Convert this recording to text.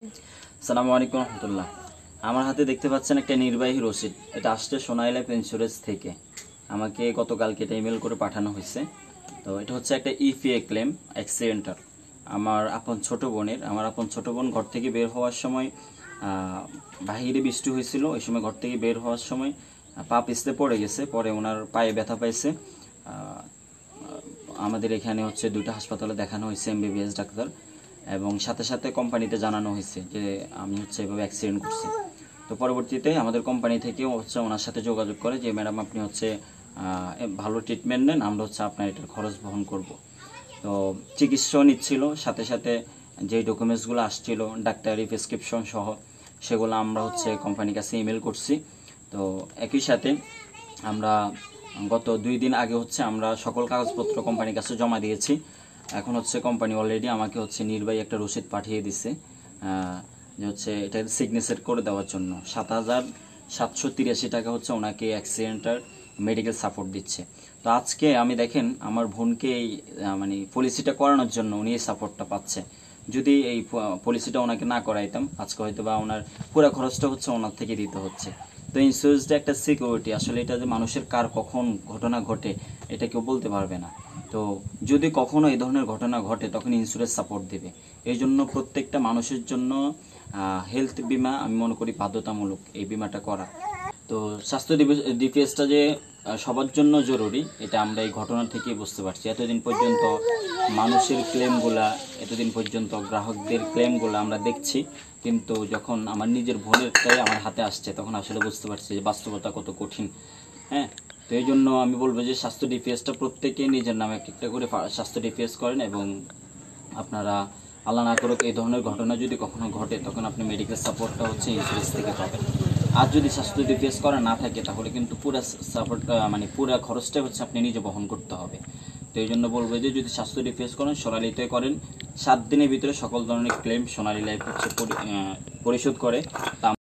আসসালামু আলাইকুম রহমতুল্লাহ। আমার হাতে দেখতে পাচ্ছেন একটা নির্বাহী রসিদ। এটা আসছে সোনালী লাইফ ইন্স্যুরেন্স থেকে। আমাকে গতকালকে এটা ইমেল করে পাঠানো হয়েছে। তো এটা হচ্ছে একটা ইপিএ ক্লেম অ্যাক্সিডেন্টাল। আমার আপন ছোট বোন ঘর থেকে বের হওয়ার সময় বাহিরে বৃষ্টি হয়েছিল। ওই সময় ঘর থেকে বের হওয়ার সময় পা পিছলে পড়ে গেছে। পরে ওনার পায়ে ব্যথা পাইছে। আমাদের এখানে হচ্ছে 2টা হাসপাতালে দেখানো হয়েছে এমবিবিএস ডাক্তার, এবং সাথে সাথে কোম্পানিতে জানানো হয়েছে যে আমি হচ্ছে এভাবে অ্যাক্সিডেন্ট করছি। তো পরবর্তীতে আমাদের কোম্পানি থেকেও হচ্ছে ওনার সাথে যোগাযোগ করে যে ম্যাডাম আপনি হচ্ছে ভালো ট্রিটমেন্ট নেন, আমরা হচ্ছে আপনার এটার খরচ বহন করব। তো চিকিৎসাও নিচ্ছিল, সাথে সাথে যে ডকুমেন্টসগুলো আসছিল ডাক্তারি প্রেসক্রিপশন সহ সেগুলো আমরা হচ্ছে কোম্পানির কাছে ইমেল করছি। তো একই সাথে আমরা গত 2 দিন আগে হচ্ছে আমরা সকল কাগজপত্র কোম্পানির কাছে জমা দিয়েছি। এখন হচ্ছে কোম্পানি অলরেডি আমাকে হচ্ছে নির্বাহী একটা রসিদ পাঠিয়ে দিছে যে হচ্ছে এটা সিগনেচার করে দেওয়ার জন্য 7,783 টাকা হচ্ছে ওনাকে অ্যাক্সিডেন্টার মেডিকেল সাপোর্ট দিচ্ছে। তো আজকে আমি দেখেন আমার বোনকে এই মানে পলিসিটা করানোর জন্য উনি এই সাপোর্টটা পাচ্ছে। যদি এই পলিসিটা ওনাকে না করাইতাম আজকে হয়তো বা ওনার পুরো খরচটা হচ্ছে ওনার থেকে দিতে হচ্ছে। তো ইন্স্যুরেন্সটা একটা সিকিউরিটি, আসলে এটা যে মানুষের কার কখন ঘটনা ঘটে এটা কেউ বলতে পারবে না। তো যদি কখনো এই ধরনের ঘটনা ঘটে তখন ইন্স্যুরেন্স সাপোর্ট দেবে। এই জন্য প্রত্যেকটা মানুষের জন্য হেলথ বিমা আমি মনে করি বাধ্যতামূলক এই বিমাটা করা। তো স্বাস্থ্য ডিপিএসটা যে সবার জন্য জরুরি এটা আমরা এই ঘটনা থেকেই বুঝতে পারছি। এতদিন পর্যন্ত মানুষের ক্লেমগুলা, এতদিন পর্যন্ত গ্রাহকদের ক্লেমগুলো আমরা দেখছি, কিন্তু যখন আমার নিজের বোনেরটাই আমার হাতে আসছে তখন আসলে বুঝতে পারছি যে বাস্তবতা কত কঠিন। হ্যাঁ, তো এই জন্য আমি বলবো যে স্বাস্থ্য ডিপিএসটা প্রত্যেকে নিজের নামে একটা করে স্বাস্থ্য ডিপিএস করেন, এবং আপনারা আল্লাহ না করুক এই ধরনের ঘটনা যদি কখনো ঘটে তখন আপনি মেডিকেল সাপোর্টটা হচ্ছে ইন্স্যুরেন্স থেকে পাবেন। আর যদি স্বাস্থ্য ডিপিএস করা না থাকে তাহলে কিন্তু পুরো সাপোর্টটা মানে পুরো খরচটাই হচ্ছে আপনি নিজে বহন করতে হবে। তো এই জন্য বলবো যে যদি স্বাস্থ্য ডিপিএস করেন সোনালীতে করেন, 7 দিনের ভিতরে সকল ধরনের ক্লেম সোনালী লাইফ হচ্ছে পরিশোধ করে।